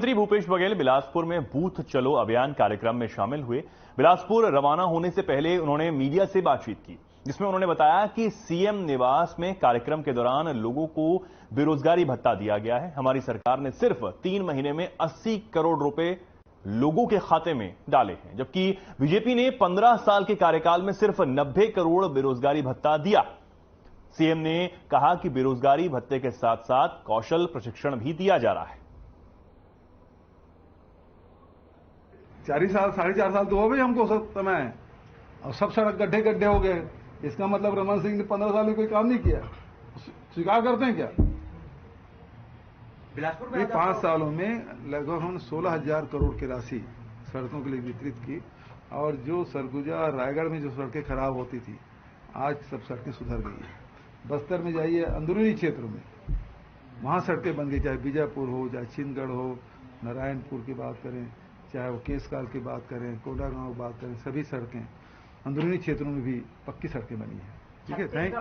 मुख्यमंत्री भूपेश बघेल बिलासपुर में बूथ चलो अभियान कार्यक्रम में शामिल हुए। बिलासपुर रवाना होने से पहले उन्होंने मीडिया से बातचीत की, जिसमें उन्होंने बताया कि सीएम निवास में कार्यक्रम के दौरान लोगों को बेरोजगारी भत्ता दिया गया है। हमारी सरकार ने सिर्फ 3 महीने में 80 करोड़ रुपए लोगों के खाते में डाले हैं, जबकि बीजेपी ने 15 साल के कार्यकाल में सिर्फ 90 करोड़ बेरोजगारी भत्ता दिया। सीएम ने कहा कि बेरोजगारी भत्ते के साथ साथ कौशल प्रशिक्षण भी दिया जा रहा है। 4 साल 4.5 साल तो हो गए हमको सब समय, और सब सड़क गड्ढे गड्ढे हो गए। इसका मतलब रमन सिंह ने 15 साल में कोई काम नहीं किया, स्वीकार करते हैं क्या? बिलासपुर में 5 सालों में लगभग हमने 16,000 करोड़ की राशि सड़कों के लिए वितरित की, और जो सरगुजा और रायगढ़ में जो सड़कें खराब होती थी, आज सब सड़कें सुधर गई है। बस्तर में जाइए, अंदरूनी क्षेत्रों में वहां सड़कें बन गई, चाहे बीजापुर हो, चाहे चिंदगढ़ हो, नारायणपुर की बात करें, चाहे वो केसकाल की बात करें, कोडागांव की बात करें, सभी सड़कें अंदरूनी क्षेत्रों में भी पक्की सड़कें बनी है। ठीक है, थैंक।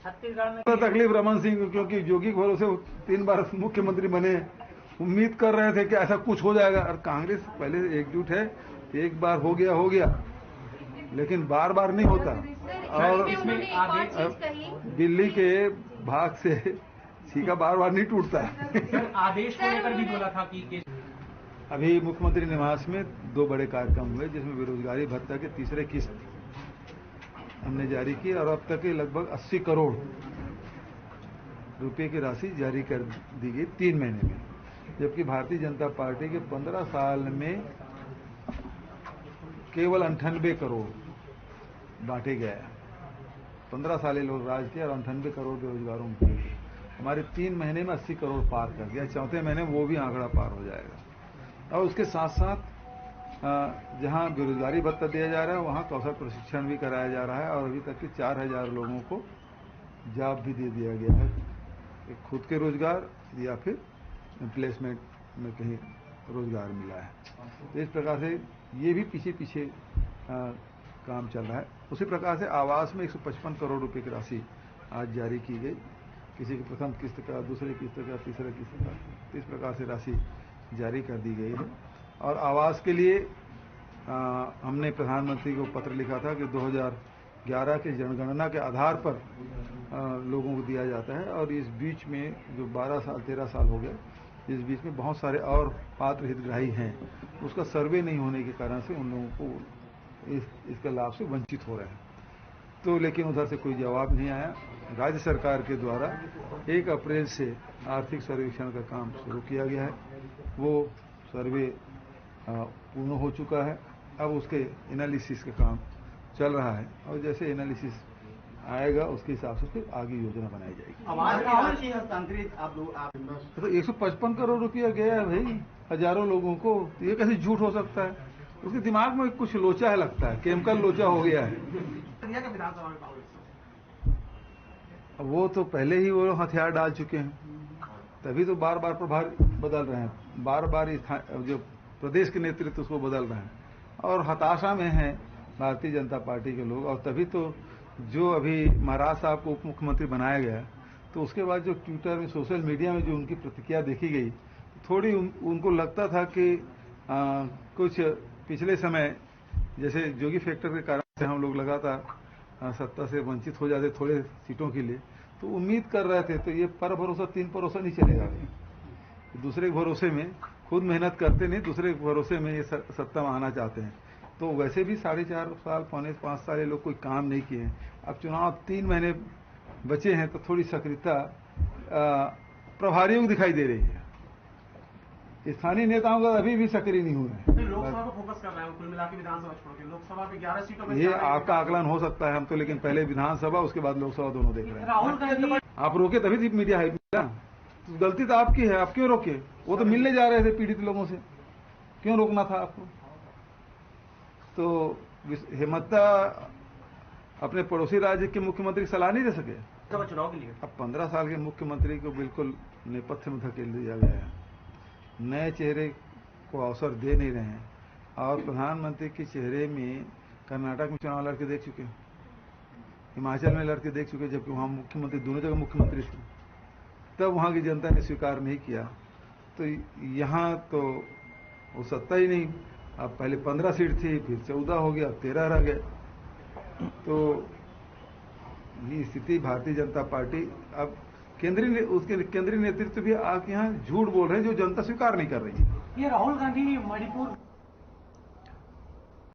छत्तीसगढ़ में तो तकलीफ रमन सिंह, क्योंकि जोगी के भरोसे 3 बार मुख्यमंत्री बने, उम्मीद कर रहे थे कि ऐसा कुछ हो जाएगा। और कांग्रेस पहले एकजुट है, एक बार हो गया, लेकिन बार बार नहीं होता। और दिल्ली के भाग से छीका बार बार नहीं टूटता है। आदेश को लेकर भी बोला था कि अभी मुख्यमंत्री निवास में 2 बड़े कार्यक्रम हुए, जिसमें बेरोजगारी भत्ता के तीसरे किस्त हमने जारी की, और अब तक लगभग 80 करोड़ रुपए की राशि जारी कर दी गई 3 महीने में, जबकि भारतीय जनता पार्टी के 15 साल में केवल 98 करोड़ बांटे गए। 15 साल लोग राज किया और 98 करोड़ बेरोजगारों को दिए। हमारे 3 महीने में 80 करोड़ पार कर गया, चौथे महीने में वो भी आंकड़ा पार हो जाएगा। और उसके साथ साथ जहां बेरोजगारी भत्ता दिया जा रहा है, वहां कौशल प्रशिक्षण भी कराया जा रहा है, और अभी तक के 4,000 लोगों को जॉब भी दे दिया गया है, खुद के रोजगार या फिर प्लेसमेंट में कहीं रोजगार मिला है। तो इस प्रकार से ये भी पीछे काम चल रहा है। उसी प्रकार से आवास में 155 करोड़ रुपए की राशि आज जारी की गई, किसी की प्रथम किस्त का, दूसरे किस्त का, तीसरे किस्त का, इस प्रकार से राशि जारी कर दी गई है। और आवास के लिए हमने प्रधानमंत्री को पत्र लिखा था कि 2011 के जनगणना के आधार पर लोगों को दिया जाता है, और इस बीच में जो 12 साल 13 साल हो गए, इस बीच में बहुत सारे और पात्र हितग्राही हैं, उसका सर्वे नहीं होने के कारण से उन लोगों को इसका लाभ से वंचित हो रहे हैं। तो लेकिन उधर से कोई जवाब नहीं आया। राज्य सरकार के द्वारा 1 अप्रैल से आर्थिक सर्वेक्षण का काम शुरू किया गया है, वो सर्वे पूर्ण हो चुका है। अब उसके एनालिसिस का काम चल रहा है, और जैसे एनालिसिस आएगा उसके हिसाब से फिर आगे योजना बनाई जाएगी। तो 155 करोड़ रुपया गया है भाई हजारों लोगों को, तो ये कैसे झूठ हो सकता है? उसके दिमाग में कुछ लोचा है, लगता है केमिकल लोचा हो गया है। वो तो पहले ही वो हथियार डाल चुके हैं, तभी तो बार बार प्रभार बदल रहे हैं, बार बार जो प्रदेश के नेतृत्व उसको बदल रहे हैं, और हताशा में है भारतीय जनता पार्टी के लोग। और तभी तो जो अभी महाराज साहब को उप मुख्यमंत्री बनाया गया, तो उसके बाद जो ट्विटर में, सोशल मीडिया में जो उनकी प्रतिक्रिया देखी गई, थोड़ी उनको लगता था कि कुछ पिछले समय जैसे जोगी फैक्टर के कारण से हम लोग लगातार सत्ता से वंचित हो जाते थोड़े सीटों के लिए, तो उम्मीद कर रहे थे। तो ये पर भरोसा 3 भरोसा नहीं चलेगा, दूसरे के भरोसे में खुद मेहनत करते नहीं, दूसरे के भरोसे में ये सत्ता में आना चाहते हैं। तो वैसे भी 4.5 साल, 5 साल ये लोग कोई काम नहीं किए हैं। अब चुनाव 3 महीने बचे हैं, तो थोड़ी सक्रियता प्रभारियों को दिखाई दे रही है। स्थानीय नेताओं का अभी भी सक्रिय नहीं हुए हैं। लोकसभा को फोकस कर रहे हैं, कुल मिला के विधानसभा छोड़ के लोकसभा पे 11 सीटों में। ये आपका आकलन हो सकता है, हम तो लेकिन पहले विधानसभा उसके बाद लोकसभा दोनों देख रहे हैं। राहुल गांधी आप रोके तभी मीडिया है, तो गलती तो आपकी है, आप क्यों रोके? वो तो मिलने जा रहे थे पीड़ित लोगों से, क्यों रोकना था आपको? तो हेमंता अपने पड़ोसी राज्य के मुख्यमंत्री की सलाह नहीं दे सके चुनाव के लिए। अब 15 साल के मुख्यमंत्री को बिल्कुल नेपथ्य में धकेल दिया गया है, नए चेहरे को अवसर दे नहीं रहे हैं। और प्रधानमंत्री के चेहरे में कर्नाटक में चुनाव लड़के देख चुके हैं, हिमाचल में लड़के देख चुके, जबकि वहां मुख्यमंत्री दोनों जगह मुख्यमंत्री थे, तब वहां की जनता ने स्वीकार नहीं किया। तो यहाँ तो वो सत्ता ही नहीं। अब पहले 15 सीट थी, फिर 14 हो गया, 13 रह गए। तो ये स्थिति भारतीय जनता पार्टी अब उसके केंद्रीय नेतृत्व भी आके यहाँ झूठ बोल रहे हैं जो जनता स्वीकार नहीं कर रही है। ये राहुल गांधी मणिपुर